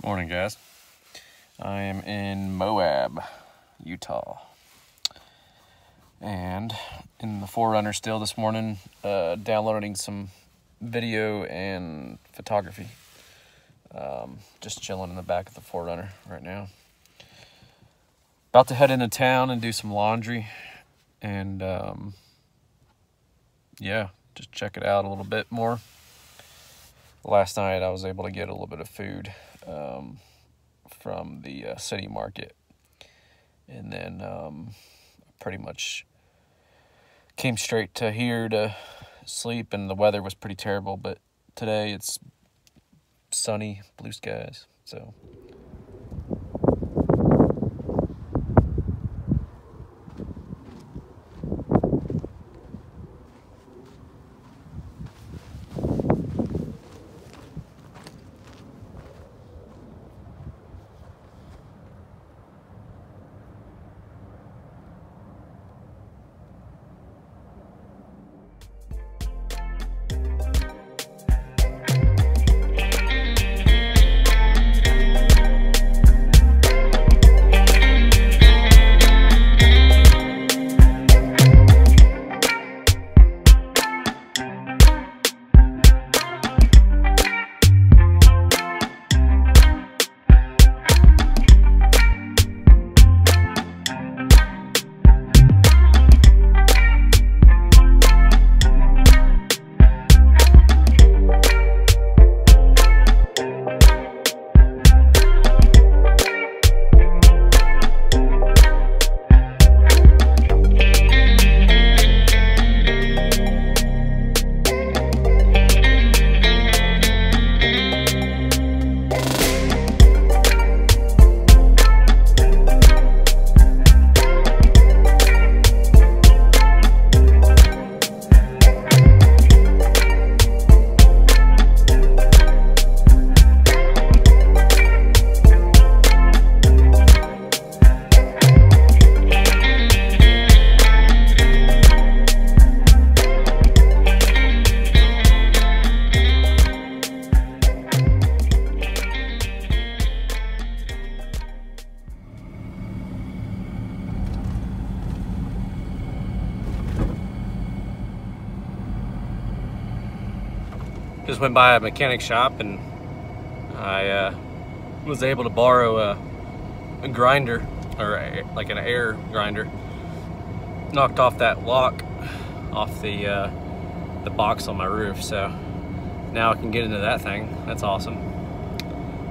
Morning, guys. I am in Moab, Utah, and in the 4Runner still this morning, downloading some video and photography. Just chilling in the back of the 4Runner right now. About to head into town and do some laundry, and yeah, just check it out a little bit more. Last night I was able to get a little bit of food from the city market, and then pretty much came straight to here to sleep, and the weather was pretty terrible, but today it's sunny, blue skies, so just went by a mechanic shop, and I was able to borrow a grinder, or like an air grinder. Knocked off that lock off the box on my roof, so now I can get into that thing. That's awesome.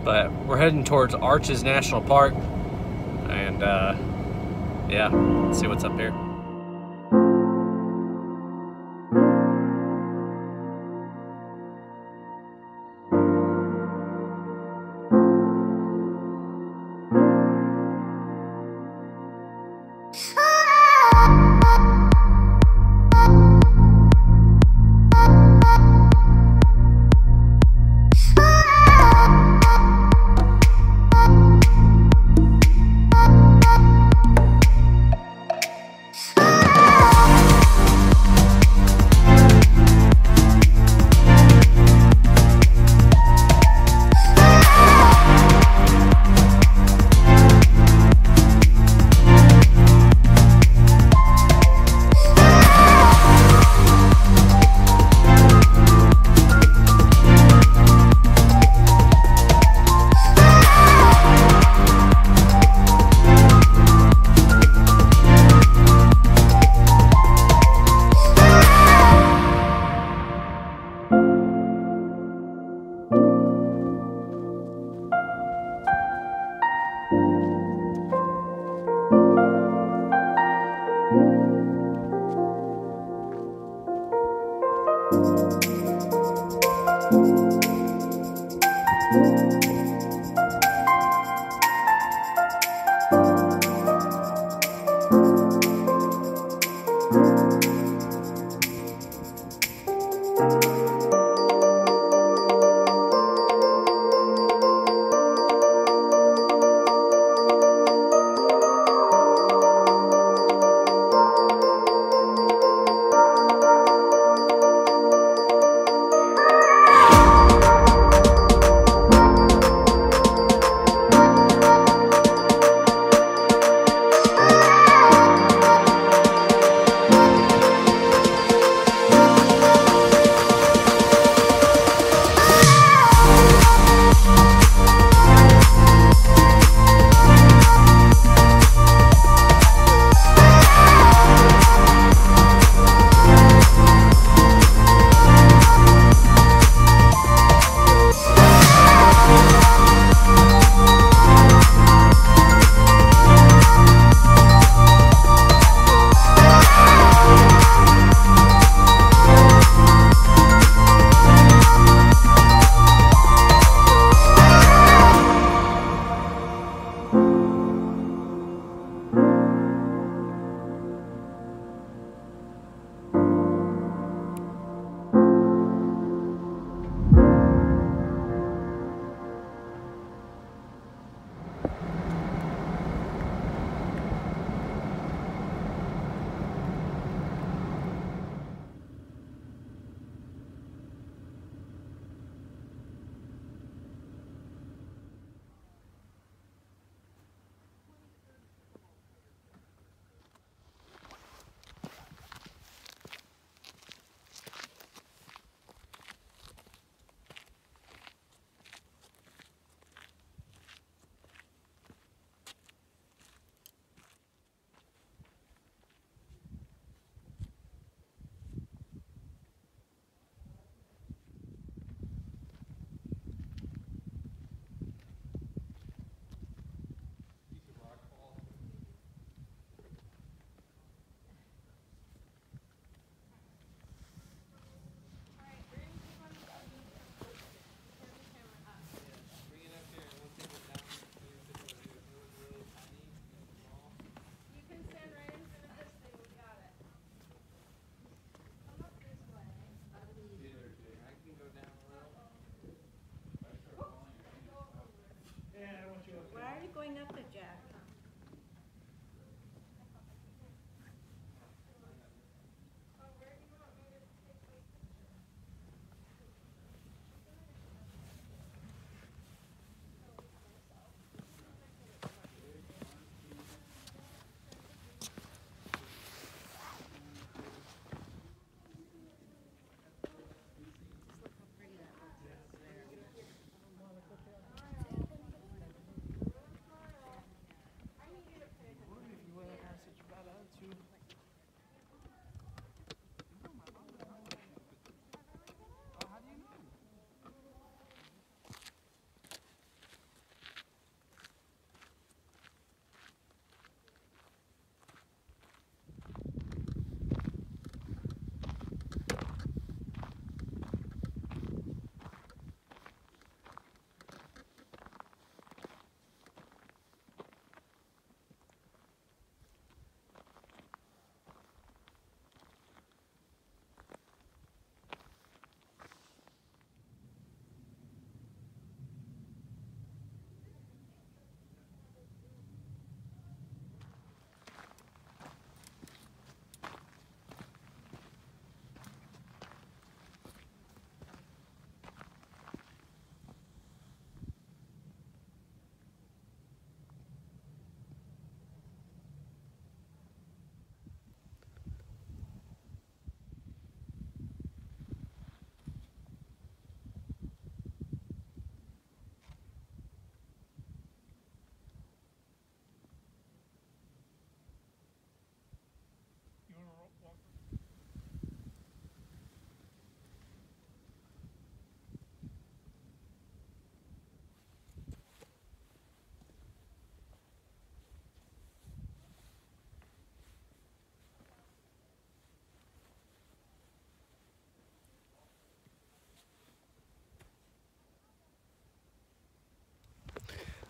But we're heading towards Arches National Park, and yeah, let's see what's up here.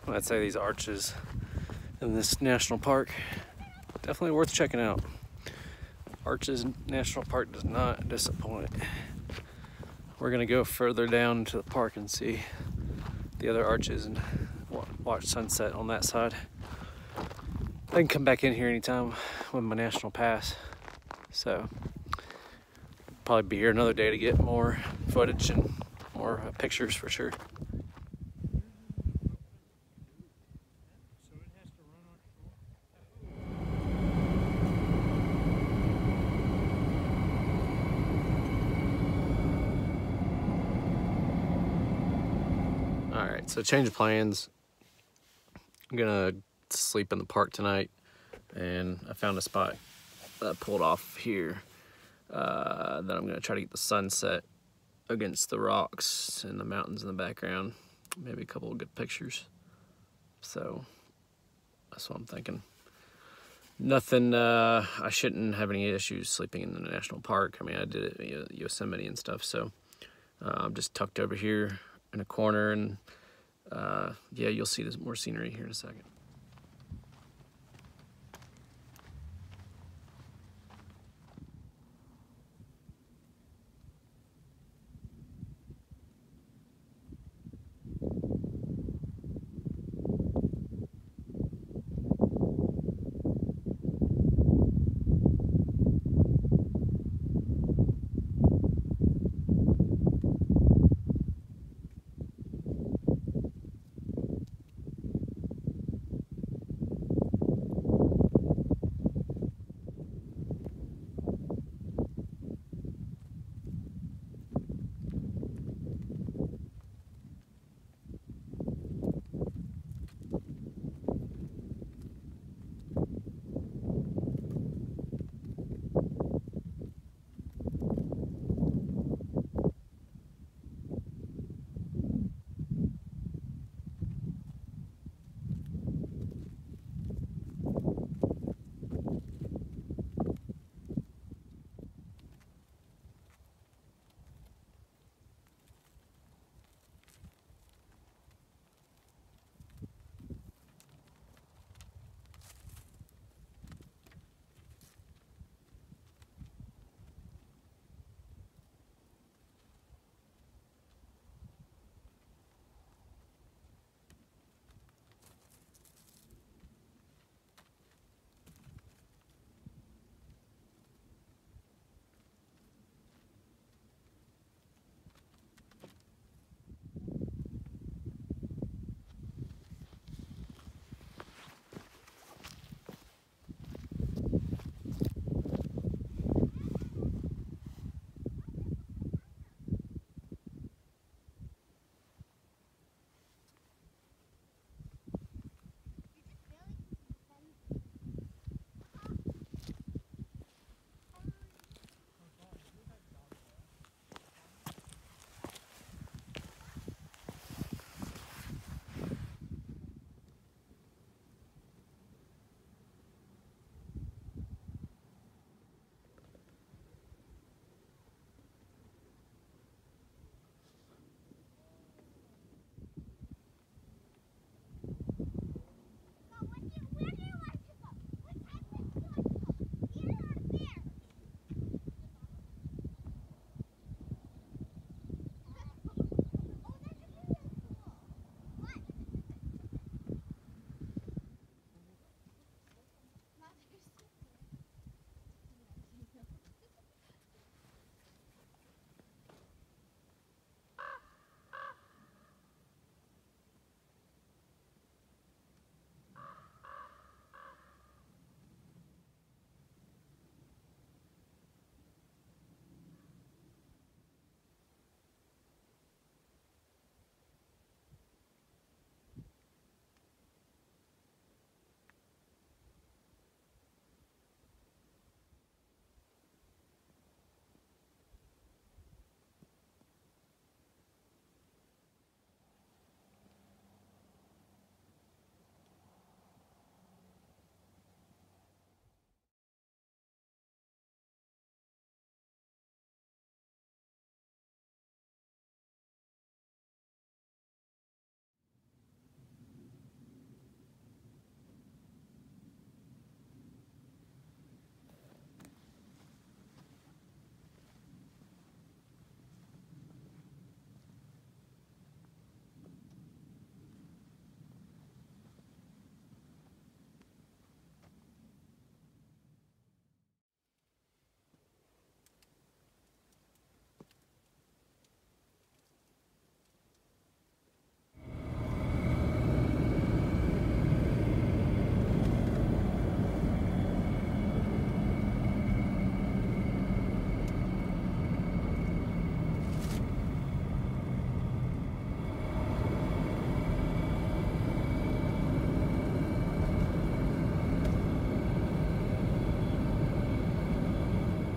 I'd say these arches in this national park, definitely worth checking out. Arches National Park does not disappoint. We're gonna go further down into the park and see the other arches and watch sunset on that side. I can come back in here anytime with my national pass. So probably be here another day to get more footage and more pictures for sure. All right, so change of plans. I'm gonna sleep in the park tonight, and I found a spot that I pulled off here that I'm gonna try to get the sunset against the rocks and the mountains in the background. Maybe a couple of good pictures. So that's what I'm thinking. Nothing, I shouldn't have any issues sleeping in the national park. I mean, I did it in Yosemite and stuff, so I'm just tucked over here in a corner, and yeah, you'll see this more scenery here in a second.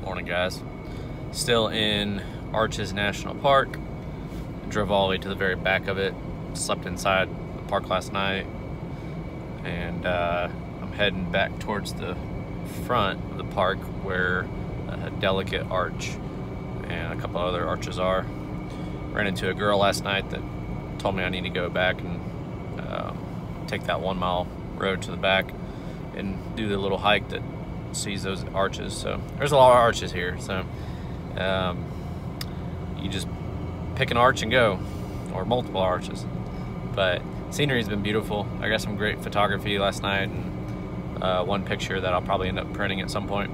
Morning, guys. Still in Arches National Park. Drove all the way to the very back of it. Slept inside the park last night. And I'm heading back towards the front of the park where a Delicate Arch and a couple other arches are. Ran into a girl last night that told me I need to go back and take that 1 mile road to the back and do the little hike that sees those arches. So there's a lot of arches here, so you just pick an arch and go, or multiple arches. But scenery's been beautiful. I got some great photography last night, and one picture that I'll probably end up printing at some point.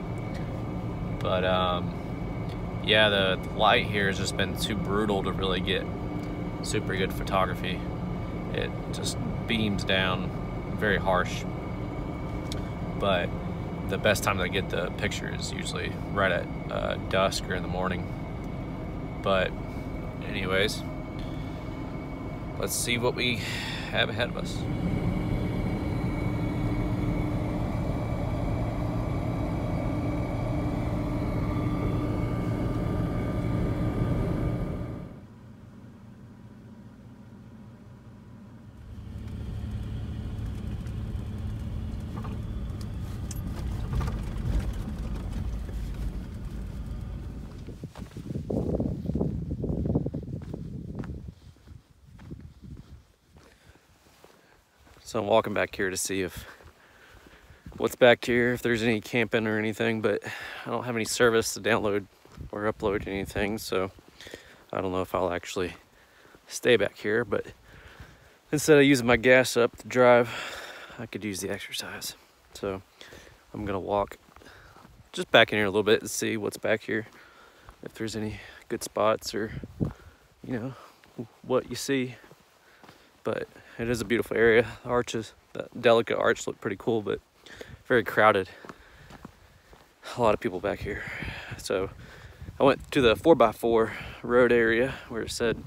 But yeah, the light here has just been too brutal to really get super good photography. It just beams down very harsh. But the best time to get the picture is usually right at dusk or in the morning. But anyways, let's see what we have ahead of us. So I'm walking back here to see if what's back here, if there's any camping or anything, but I don't have any service to download or upload anything, so I don't know if I'll actually stay back here. But instead of using my gas up to drive, I could use the exercise. So I'm gonna walk just back in here a little bit to see what's back here, if there's any good spots or, you know, what you see. But it is a beautiful area. The arches, that Delicate Arch looked pretty cool, but very crowded. A lot of people back here. So I went to the 4x4 road area where it said,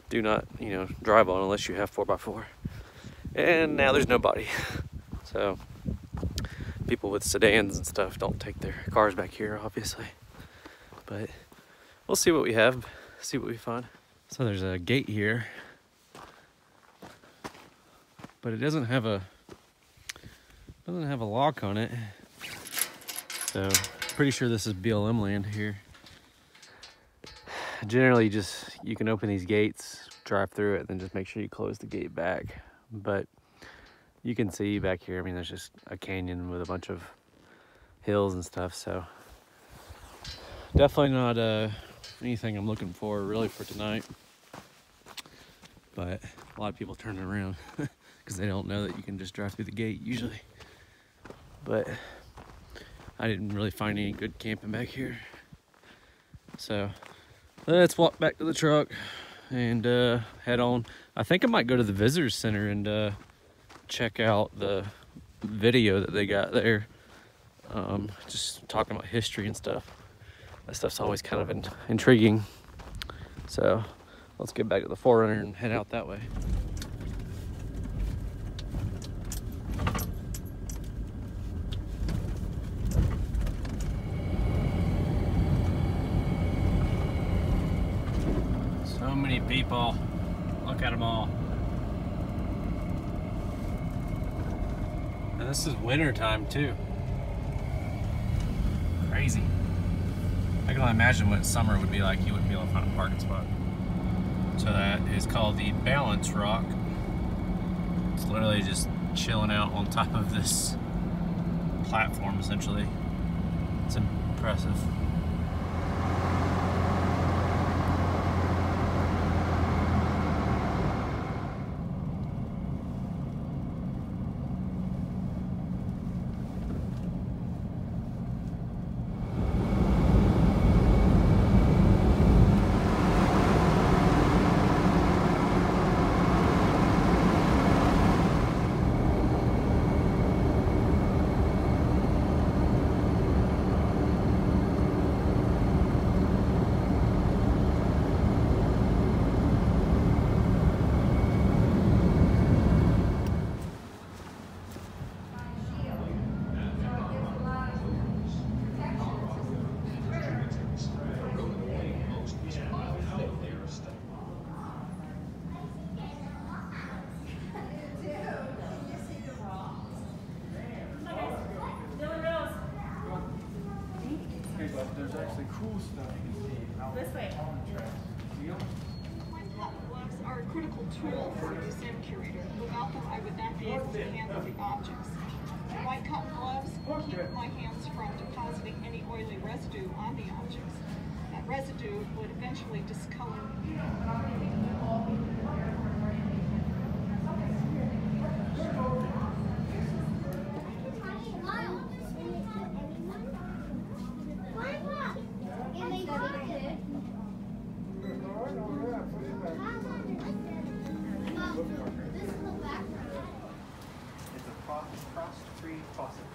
do not, you know, drive on unless you have 4x4. And now there's nobody. So people with sedans and stuff don't take their cars back here, obviously. But we'll see what we have, see what we find. So there's a gate here, but it doesn't have a lock on it. So pretty sure this is BLM land here. Generally you can open these gates, drive through it, and then just make sure you close the gate back. But you can see back here, I mean, there's just a canyon with a bunch of hills and stuff. So definitely not anything I'm looking for really for tonight. But a lot of people turn around because they don't know that you can just drive through the gate usually. But I didn't really find any good camping back here. So let's walk back to the truck and head on. I think I might go to the visitor center and check out the video that they got there. Just talking about history and stuff. That stuff's always kind of intriguing. So let's get back to the 4Runner and head out that way. So many people. Look at them all. And this is winter time too. Crazy. I can only imagine what summer would be like. You wouldn't be able to find a parking spot. So that is called the Balance Rock. It's literally just chilling out on top of this platform, essentially. It's impressive. but there's actually cool stuff you can see out This way. on the tracks. White cotton gloves are a critical tool for a museum curator. Without them, I would not be able to handle the objects. White cotton gloves keep my hands from depositing any oily residue on the objects. That residue would eventually discolor. It's a frost-free faucet.